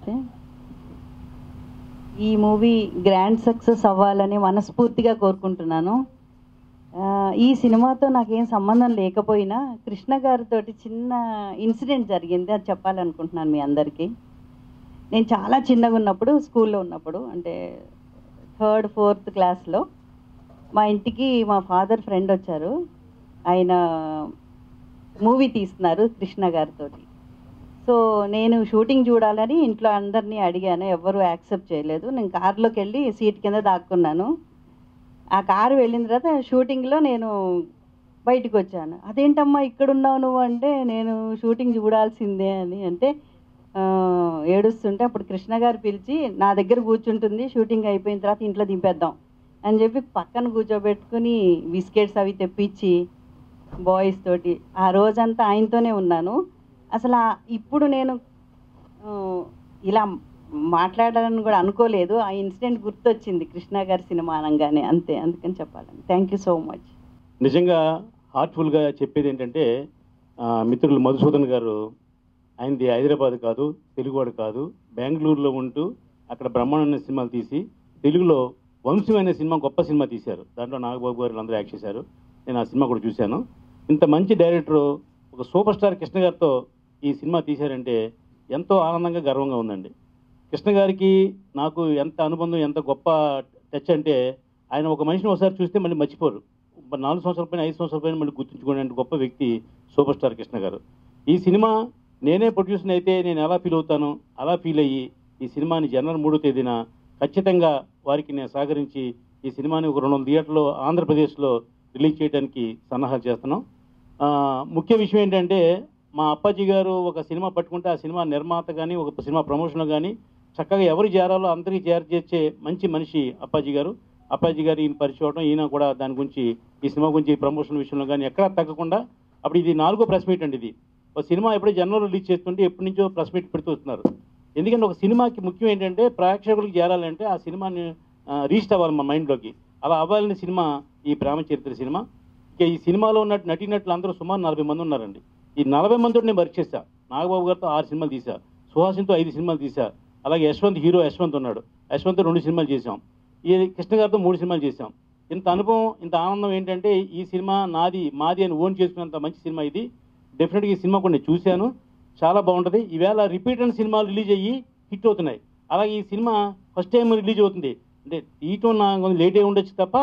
నమస్తే. ఈ movie grand success అవ్వాలని మనస్ఫూర్తిగా కోరుకుంటున్నాను. ఈ సినిమాతో నాకేం సంబంధం లేకపోయినా కృష్ణ గారితో చిన్న ఇన్సిడెంట్ జరిగింది, అది చెప్పాలనుకుంటున్నాను మీ అందరికీ. నేను చాలా చిన్నగా ఉన్నప్పుడు, స్కూల్లో ఉన్నప్పుడు, అంటే 3rd 4th క్లాస్లో మా ఇంటికి మా ఫాదర్ ఫ్రెండ్ వచ్చారు. ఆయన మూవీ తీస్తున్నారు కృష్ణ గారితో. సో నేను షూటింగ్ చూడాలని ఇంట్లో అందరినీ అడిగాను, ఎవ్వరూ యాక్సెప్ట్ చేయలేదు. నేను కారులోకి వెళ్ళి సీట్ కింద దాక్కున్నాను. ఆ కారు వెళ్ళిన తర్వాత షూటింగ్లో నేను బయటకు వచ్చాను. అదేంటమ్మా ఇక్కడున్నావు నువ్వు అంటే, నేను షూటింగ్ చూడాల్సిందే అని అంటే ఏడుస్తుంటే అప్పుడు కృష్ణ గారు పిలిచి నా దగ్గర కూర్చుంటుంది, షూటింగ్ అయిపోయిన తర్వాత ఇంట్లో దింపేద్దాం అని చెప్పి పక్కన కూర్చోబెట్టుకుని బిస్కెట్స్ అవి తెప్పించి బాయ్స్ తోటి ఆ రోజంతా ఆయనతోనే ఉన్నాను. అసలు ఇప్పుడు నేను ఇలా మాట్లాడాలని కూడా అనుకోలేదు. ఆ ఇన్సిడెంట్ గుర్తొచ్చింది కృష్ణ గారి సినిమా అనగానే, అంతే. అందుకని చెప్పాలని. Thank you so much. నిజంగా హార్ట్ఫుల్గా చెప్పేది ఏంటంటే, మిత్రులు మధుసూదన్ గారు, ఆయనది హైదరాబాద్ కాదు, తెలుగువాడు కాదు, బెంగళూరులో ఉంటూ అక్కడ బ్రహ్మాండమైన సినిమాలు తీసి తెలుగులో వంశం అనే సినిమా గొప్ప సినిమా తీశారు. దాంట్లో నాగబాబు గారు అందరూ యాక్ట్ చేశారు. నేను ఆ సినిమా కూడా చూశాను. ఇంత మంచి డైరెక్టరు ఒక సూపర్ స్టార్ కృష్ణ గారితో ఈ సినిమా తీశారంటే ఎంతో ఆనందంగా, గర్వంగా ఉందండి. కృష్ణ గారికి నాకు ఎంత అనుబంధం, ఎంత గొప్ప టచ్ అంటే, ఆయన ఒక మనిషిని ఒకసారి చూస్తే మళ్ళీ మర్చిపోరు. 4 సంవత్సరాల పైన 5 సంవత్సరాల పైన మళ్ళీ గుర్తుంచుకునే గొప్ప వ్యక్తి సూపర్ స్టార్ కృష్ణ గారు. ఈ సినిమా నేనే ప్రొడ్యూసర్ అయితే నేను ఎలా ఫీల్ అవుతానో అలా ఫీల్ అయ్యి ఈ సినిమాని జనవరి 3వ తేదీన ఖచ్చితంగా వారికి నేను సహకరించి ఈ సినిమాని ఒక 200 థియేటర్లో ఆంధ్రప్రదేశ్లో రిలీజ్ చేయడానికి సన్నాహాలు చేస్తున్నాం. ముఖ్య విషయం ఏంటంటే, మా అప్పాజీ గారు ఒక సినిమా పట్టుకుంటే ఆ సినిమా నిర్మాత కానీ, ఒక సినిమా ప్రమోషన్లో కానీ చక్కగా ఎవరు చేరాలో అందరికీ చేర్చే మంచి మనిషి అప్పాజీ గారు. అప్పాజీ గారు ఈయన పరిచయం అవడం, ఈయన కూడా దాని గురించి, ఈ సినిమా గురించి ప్రమోషన్ విషయంలో కానీ ఎక్కడా తగ్గకుండా, అప్పుడు ఇది 4వ ప్రెస్ మీట్ అండి. ఇది ఒక సినిమా ఎప్పుడో జనవరిలో రిలీజ్ చేస్తుంటే ఎప్పటి నుంచో ప్రెస్ మీట్ పెడుతూ వస్తున్నారు. ఎందుకంటే ఒక సినిమాకి ముఖ్యం ఏంటంటే, ప్రేక్షకులకు చేరాలంటే ఆ సినిమాని రీచ్ అవ్వాలి మా మైండ్లోకి. అలా అవ్వాలని సినిమా ఈ ప్రేమ చరిత్ర సినిమా. ఇక ఈ సినిమాలో ఉన్న నటీనటులు అందరూ సుమారు 40 మంది ఉన్నారండి. ఈ 40 మందితో నేను వర్క్ చేశా. నాగబాబు గారితో 6 సినిమాలు తీశా, సుహాసిన్తో 5 సినిమాలు తీశా, అలాగే యశ్వంత్, హీరో యశ్వంత్ ఉన్నాడు, యశ్వంత్ 2 సినిమాలు చేశాం. ఈ కృష్ణ గారితో 3 సినిమాలు చేశాం. ఇంత అనుభవం, ఇంత ఆనందం ఏంటంటే, ఈ సినిమా నాది, మాది అని ఓన్ చేసుకున్నంత మంచి సినిమా ఇది. డెఫినెట్గా ఈ సినిమా కూడా నేను చూశాను, చాలా బాగుంటుంది. ఈవేళ రిపీట్ అయిన సినిమాలు రిలీజ్ అయ్యి హిట్ అవుతున్నాయి. అలాగే ఈ సినిమా ఫస్ట్ టైం రిలీజ్ అవుతుంది. అంటే తీయటం నా కొంచెం లేట్ అయి ఉండొచ్చు తప్ప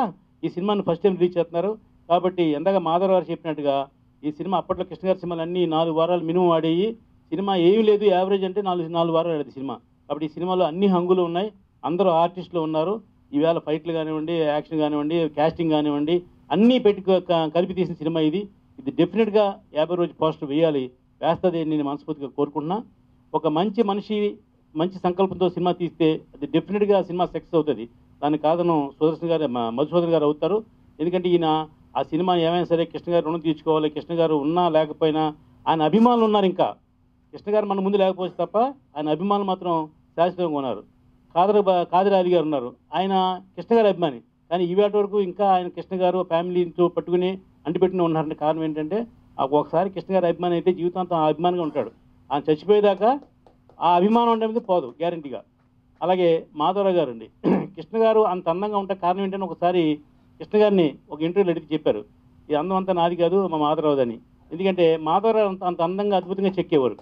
ఈ సినిమాని ఫస్ట్ టైం రిలీజ్ చేస్తున్నారు. కాబట్టి ఎందాక మాధవ్ గారు చెప్పినట్టుగా ఈ సినిమా అప్పట్లో కృష్ణ గారి సినిమాలు అన్నీ 4 వారాలు మినిమం ఆడేవి. సినిమా ఏమీ లేదు, యావరేజ్ అంటే 4 వారాలు ఆడేది సినిమా. కాబట్టి ఈ సినిమాలో అన్ని హంగులు ఉన్నాయి, అందరూ ఆర్టిస్టులు ఉన్నారు. ఈవేళ ఫైట్లు కానివ్వండి, యాక్షన్ కానివ్వండి, క్యాస్టింగ్ కానివ్వండి, అన్నీ పెట్టి కలిపి తీసిన సినిమా ఇది. ఇది డెఫినెట్గా 50 రోజు పోస్టర్ వేయాలి, వేస్తుంది నేను మనస్ఫూర్తిగా కోరుకుంటున్నా. ఒక మంచి మనిషి మంచి సంకల్పంతో సినిమా తీస్తే అది డెఫినెట్గా సినిమా సక్సెస్ అవుతుంది. దానికి కారణం సుదర్శన్ గారు, మధుసూదన్ గారు అవుతారు. ఎందుకంటే ఈయన ఆ సినిమా ఏమైనా సరే కృష్ణ గారు రుణం తీర్చుకోవాలి. కృష్ణ గారు ఉన్నా లేకపోయినా ఆయన అభిమానులు ఉన్నారు. ఇంకా కృష్ణ గారు మన ముందు లేకపోతే తప్ప ఆయన అభిమానులు మాత్రం శాశ్వతంగా ఉన్నారు. కాదర్ అలీ గారు ఉన్నారు, ఆయన కృష్ణ గారి అభిమాని. కానీ ఈవేటి వరకు ఇంకా ఆయన కృష్ణ గారు ఫ్యామిలీతో పట్టుకుని అంటిపెట్టుకుని ఉన్నారంటే కారణం ఏంటంటే, ఒకసారి కృష్ణ గారి అభిమాని అయితే జీవితాంతం ఆ అభిమానిగా ఉంటాడు. ఆయన చచ్చిపోయేదాకా ఆ అభిమానం ఉండేది పోదు గ్యారంటీగా. అలాగే మాధవరావు గారు అండి, కృష్ణ గారు అంత అందంగా ఉంటే కారణం ఏంటంటే, ఒకసారి కృష్ణ గారిని ఒక ఇంటర్వ్యూలో అడిగి చెప్పారు, ఈ అందం అంతా నాది కాదు మా మాధవరావు అని. ఎందుకంటే మాధవరావు అంత అందంగా అద్భుతంగా చెక్కేవారు.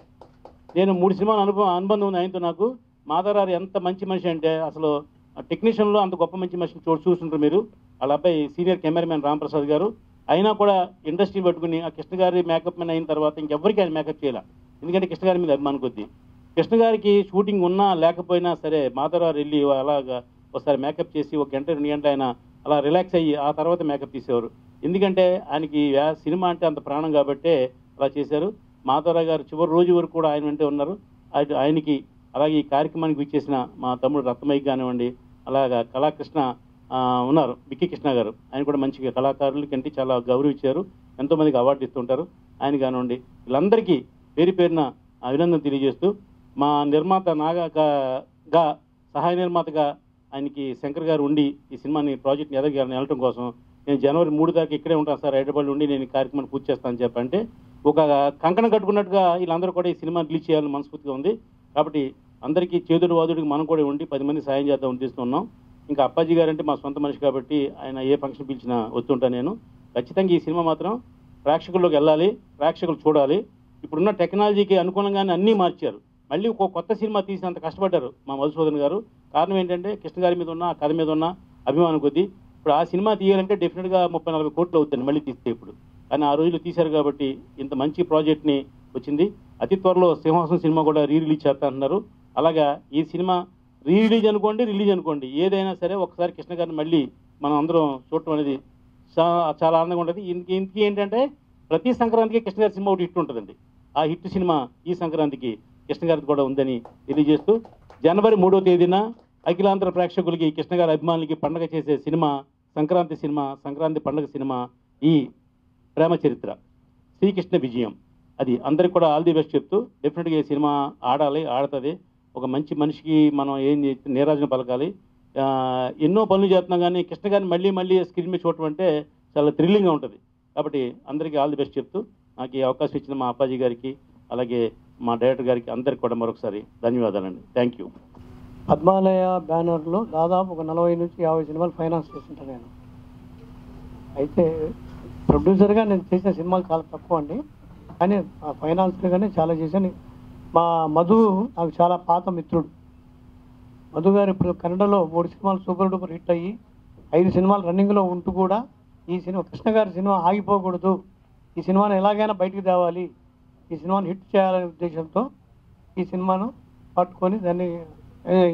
నేను 3 సినిమాల అనుబంధం ఉంది ఆయనతో నాకు. మాధవరావు ఎంత మంచి మనిషి అంటే, అసలు టెక్నీషియన్లో అంత గొప్ప మంచి మనిషిని చూస్తుంటారు మీరు. వాళ్ళ అబ్బాయి సీనియర్ కెమెరామ్యాన్ రాంప్రసాద్ గారు, అయినా కూడా ఇండస్ట్రీ పట్టుకుని ఆ కృష్ణ గారి మేకప్ మ్యాన్ అయిన తర్వాత ఇంకెవ్వరికి ఆయన మేకప్ చేయాలి. ఎందుకంటే కృష్ణ గారి మీద అభిమానం కొద్దీ. కృష్ణ గారికి షూటింగ్ ఉన్నా లేకపోయినా సరే మాధవరావు వెళ్ళి అలాగా ఒకసారి మేకప్ చేసి 1 గంట 2 గంటలు ఆయన అలా రిలాక్స్ అయ్యి ఆ తర్వాత మేకప్ తీసేవారు. ఎందుకంటే ఆయనకి సినిమా అంటే అంత ప్రాణం కాబట్టే అలా చేశారు. మాధవరావు గారు చివరి రోజు వరకు కూడా ఆయన వెంటే ఉన్నారు. ఆయనకి అలాగే ఈ కార్యక్రమానికి విచ్చేసిన మా తమ్ముడు రత్నమయ్య కానివ్వండి, అలాగా కళాకృష్ణ ఉన్నారు, బిక్కి కృష్ణ గారు, ఆయన కూడా మంచిగా కళాకారుల కంటే చాలా గౌరవించారు, ఎంతోమందికి అవార్డు ఇస్తుంటారు. ఆయన కానివ్వండి, వీళ్ళందరికీ పేరు పేరున అభినందన తెలియజేస్తూ, మా నిర్మాత నాగా సహాయ నిర్మాతగా ఆయనకి శంకర్ గారు ఉండి ఈ సినిమాని ప్రాజెక్ట్ని ఎదగాలని వెళ్ళటం కోసం నేను జనవరి 3 దాకా ఇక్కడే ఉంటాను సార్, హైదరాబాద్ ఉండి నేను ఈ కార్యక్రమాన్ని పూర్తి చేస్తానని చెప్పంటే ఒక కంకణం కట్టుకున్నట్టుగా వీళ్ళందరూ కూడా ఈ సినిమా రిలీజ్ చేయాలని మనస్ఫూర్తిగా ఉంది. కాబట్టి అందరికీ చేదుడు వాదుడికి మనం కూడా ఉండి 10 మంది సాయం చేద్దాం ఉద్దేశిస్తున్నాం. ఇంకా అప్పాజీ గారు అంటే మా సొంత మనిషి కాబట్టి ఆయన ఏ ఫంక్షన్ పిలిచినా వస్తుంటాను నేను. ఖచ్చితంగా ఈ సినిమా మాత్రం ప్రేక్షకుల్లోకి వెళ్ళాలి, ప్రేక్షకులు చూడాలి. ఇప్పుడున్న టెక్నాలజీకి అనుగుణంగానే అన్నీ మార్చారు. మళ్ళీ ఒక కొత్త సినిమా తీసినంత కష్టపడ్డారు మా మధుసూదన్ గారు. కారణం ఏంటంటే కృష్ణ గారి మీద ఉన్న, ఆ కథ మీద ఉన్న అభిమానం కొద్దీ. ఇప్పుడు ఆ సినిమా తీయాలంటే డెఫినెట్గా 30-40 కోట్లు అవుతుంది మళ్ళీ తీస్తే ఇప్పుడు. కానీ ఆ రోజుల్లో తీశారు కాబట్టి ఇంత మంచి ప్రాజెక్ట్ని వచ్చింది. అతి త్వరలో సింహాసనం సినిమా కూడా రిలీజ్ చేస్తా అంటున్నారు. అలాగా ఈ సినిమా రిలీజ్ అనుకోండి ఏదైనా సరే ఒకసారి కృష్ణ గారిని మళ్ళీ మనం అందరం చూడటం అనేది చాలా ఆనందంగా ఉంటుంది. ఇంతకీ ఏంటంటే ప్రతి సంక్రాంతికి కృష్ణ గారి సినిమా ఒకటి హిట్ ఉంటుందండి. ఆ హిట్ సినిమా ఈ సంక్రాంతికి కృష్ణ గారికి కూడా ఉందని తెలియజేస్తూ, జనవరి 3వ తేదీన అఖిలాంధ్ర ప్రేక్షకులకి, కృష్ణ గారి అభిమానులకి పండగ చేసే సినిమా సంక్రాంతి పండగ సినిమా ఈ ప్రేమ చరిత్ర శ్రీకృష్ణ విజయం. అది అందరికి కూడా ఆల్ ది బెస్ట్ చెప్తూ, డెఫినెట్గా ఈ సినిమా ఆడుతుంది. ఒక మంచి మనిషికి మనం ఏం నీరాజన పలకాలి. ఎన్నో పనులు చేస్తున్నాం కానీ కృష్ణ గారిని మళ్ళీ స్క్రీన్ మీద చూడటం అంటే చాలా థ్రిల్లింగ్గా ఉంటుంది. కాబట్టి అందరికీ ఆల్ ది బెస్ట్ చెప్తూ, నాకు ఈ అవకాశం ఇచ్చిన మా అప్పాజీ గారికి, అలాగే మా డైరెక్టర్ గారికి అందరికి కూడా మరొకసారి ధన్యవాదాలండి. Thank you. పద్మాలయ బ్యానర్లో దాదాపు ఒక 40 నుంచి 50 సినిమాలు ఫైనాన్స్ చేస్తుంటాను నేను. అయితే ప్రొడ్యూసర్గా నేను చేసిన సినిమాలు చాలా తక్కువ అండి, కానీ ఫైనాన్స్గానే చాలా చేశాను. మా మధు నాకు చాలా పాత మిత్రుడు. మధు గారు ఇప్పుడు కన్నడలో 3 సినిమాలు సూపర్ డూపర్ హిట్ అయ్యి 5 సినిమాలు రన్నింగ్లో ఉంటూ కూడా ఈ సినిమా కృష్ణ గారి సినిమా ఆగిపోకూడదు, ఈ సినిమాను ఎలాగైనా బయటికి తేవాలి, ఈ సినిమాను హిట్ చేయాలనే ఉద్దేశంతో ఈ సినిమాను పట్టుకొని దాన్ని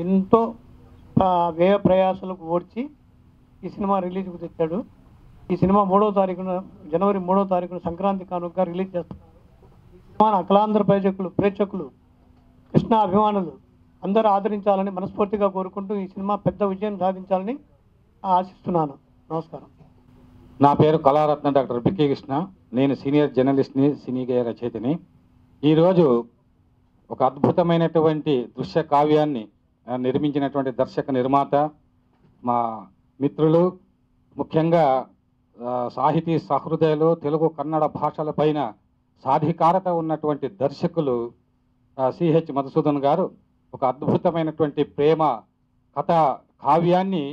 ఎంతో వ్యయ ప్రయాసాలకు ఓడ్చి ఈ సినిమా రిలీజ్కు తెచ్చాడు. ఈ సినిమా జనవరి 3వ తారీఖున సంక్రాంతి కానుకగా రిలీజ్ చేస్తున్నారు. ఈ సినిమాను అఖిలాంధ్ర ప్రేక్షకులు కృష్ణ అభిమానులు అందరూ ఆదరించాలని మనస్ఫూర్తిగా కోరుకుంటూ ఈ సినిమా పెద్ద విజయం సాధించాలని ఆశిస్తున్నాను. నమస్కారం. నా పేరు కళారత్న డాక్టర్ బికే కృష్ణ. నేను సీనియర్ జర్నలిస్ట్ని, సినీ గేయ రచయితని. ఈరోజు ఒక అద్భుతమైనటువంటి దృశ్య కావ్యాన్ని నిర్మించినటువంటి దర్శక నిర్మాత, మా మిత్రులు, ముఖ్యంగా సాహితీ సహృదయులు, తెలుగు కన్నడ భాషలపైన సాధికారత ఉన్నటువంటి దర్శకులు సిహెచ్ మధుసూదన్ గారు ఒక అద్భుతమైనటువంటి ప్రేమ కథ కావ్యాన్ని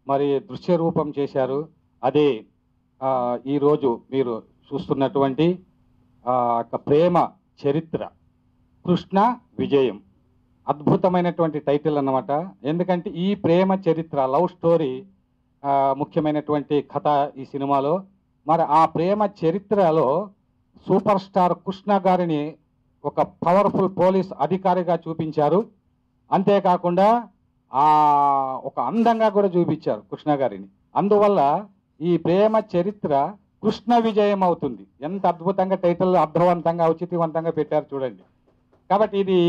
మరి దృశ్య రూపం చేశారు. అదే ఈరోజు మీరు చూస్తున్నటువంటి ప్రేమ చరిత్ర కృష్ణ విజయం. అద్భుతమైనటువంటి టైటిల్ అన్నమాట. ఎందుకంటే ఈ ప్రేమ చరిత్ర లవ్ స్టోరీ ముఖ్యమైనటువంటి కథ ఈ సినిమాలో. మరి ఆ ప్రేమ చరిత్రలో సూపర్ స్టార్ కృష్ణ గారిని ఒక పవర్ఫుల్ పోలీస్ అధికారిగా చూపించారు. అంతేకాకుండా ఒక అందంగా కూడా చూపించారు కృష్ణ గారిని. అందువల్ల ఈ ప్రేమ చరిత్ర కృష్ణ విజయం అవుతుంది. ఎంత అద్భుతంగా టైటిల్ అర్థవంతంగా ఔచిత్యవంతంగా పెట్టారు చూడండి. కాబట్టి ఇది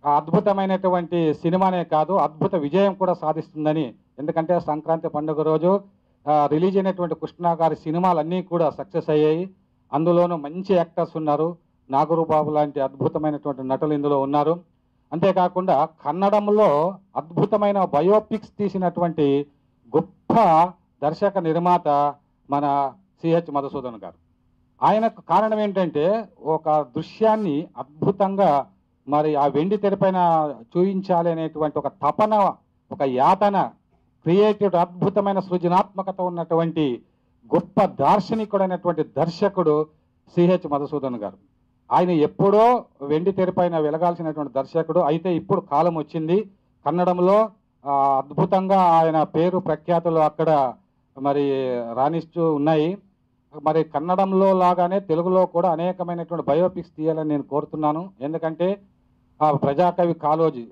అద్భుతమైనటువంటి సినిమానే కాదు, అద్భుత విజయం కూడా సాధిస్తుందని. ఎందుకంటే సంక్రాంతి పండుగ రోజు రిలీజ్ అయినటువంటి కృష్ణ గారి సినిమాలన్నీ కూడా సక్సెస్ అయ్యాయి. అందులోనూ మంచి యాక్టర్స్ ఉన్నారు. నాగరూబాబు లాంటి అద్భుతమైనటువంటి నటులు ఇందులో ఉన్నారు. అంతేకాకుండా కన్నడంలో అద్భుతమైన బయోపిక్స్ తీసినటువంటి గొప్ప దర్శక నిర్మాత మన సిహెచ్ మధుసూదన్ గారు. ఆయనకు కారణం ఏంటంటే ఒక దృశ్యాన్ని అద్భుతంగా మరి ఆ వెండి తెరపైన చూపించాలి అనేటువంటి ఒక తపన, ఒక యాతన, క్రియేటివ్ అద్భుతమైన సృజనాత్మకత ఉన్నటువంటి గొప్ప దార్శనికుడైనటువంటి దర్శకుడు సిహెచ్ మధుసూదన్ గారు. ఆయన ఎప్పుడో వెండి తెరపైన వెలగాల్సినటువంటి దర్శకుడు. అయితే ఇప్పుడు కాలం వచ్చింది. కన్నడంలో అద్భుతంగా ఆయన పేరు ప్రఖ్యాతులు అక్కడ మరి రాణిస్తూ ఉన్నాయి. మరి కన్నడంలో లాగానే తెలుగులో కూడా అనేకమైనటువంటి బయోపిక్స్ తీయాలని నేను కోరుతున్నాను. ఎందుకంటే ప్రజాకవి కాళోజీ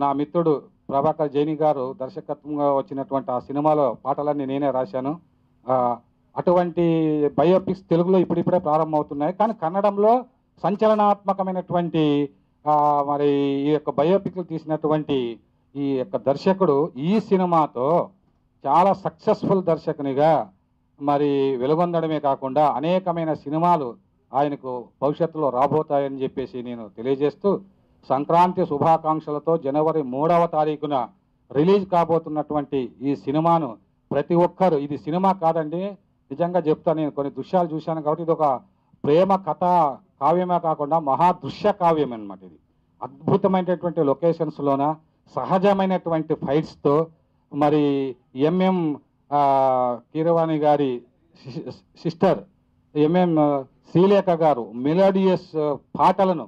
నా మిత్రుడు ప్రభాకర్ జైని గారు దర్శకత్వంగా వచ్చినటువంటి ఆ సినిమాలో పాటలన్నీ నేనే రాశాను. అటువంటి బయోపిక్స్ తెలుగులో ఇప్పుడిప్పుడే ప్రారంభమవుతున్నాయి. కానీ కన్నడంలో సంచలనాత్మకమైనటువంటి మరి ఈ యొక్క బయోపిక్లు తీసినటువంటి ఈ యొక్క దర్శకుడు ఈ సినిమాతో చాలా సక్సెస్ఫుల్ దర్శకునిగా మరి వెలుగొందడమే కాకుండా అనేకమైన సినిమాలు ఆయనకు భవిష్యత్తులో రాబోతాయని చెప్పేసి నేను తెలియజేస్తూ, సంక్రాంతి శుభాకాంక్షలతో జనవరి 3వ తారీఖున రిలీజ్ కాబోతున్నటువంటి ఈ సినిమాను ప్రతి ఒక్కరు, ఇది సినిమా కాదండి, నిజంగా చెప్తాను, నేను కొన్ని దృశ్యాలు చూశాను కాబట్టి ఇది ఒక ప్రేమ కథ కావ్యమే కాకుండా మహా దృశ్య కావ్యం అన్నమాట. ఇది అద్భుతమైనటువంటి లొకేషన్స్లోన సహజమైనటువంటి ఫైట్స్తో మరి ఎంఎం కీరవాణి గారి సిస్టర్ ఎంఎం శ్రీలేఖ గారు మెలోడియస్ పాటలను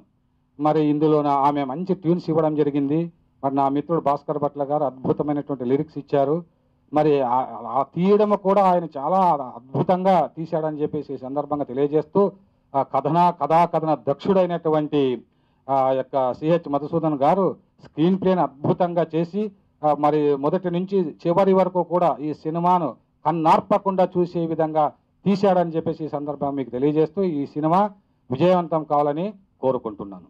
మరి ఇందులోన ఆమె మంచి ట్యూన్స్ ఇవ్వడం జరిగింది. మరి నా మిత్రుడు భాస్కర్ భట్ల గారు అద్భుతమైనటువంటి లిరిక్స్ ఇచ్చారు. మరి ఆ తీయడం కూడా ఆయన చాలా అద్భుతంగా తీశాడని చెప్పేసి ఈ సందర్భంగా తెలియజేస్తూ కథన దక్షుడైనటువంటి యొక్క సిహెచ్ మధుసూదన్ గారు స్క్రీన్ ప్లేని అద్భుతంగా చేసి మరి మొదటి నుంచి చివరి వరకు కూడా ఈ సినిమాను కన్నార్పకుండా చూసే విధంగా తీశాడని చెప్పేసి ఈ సందర్భంగా మీకు తెలియజేస్తూ ఈ సినిమా విజయవంతం కావాలని కోరుకుంటున్నాను.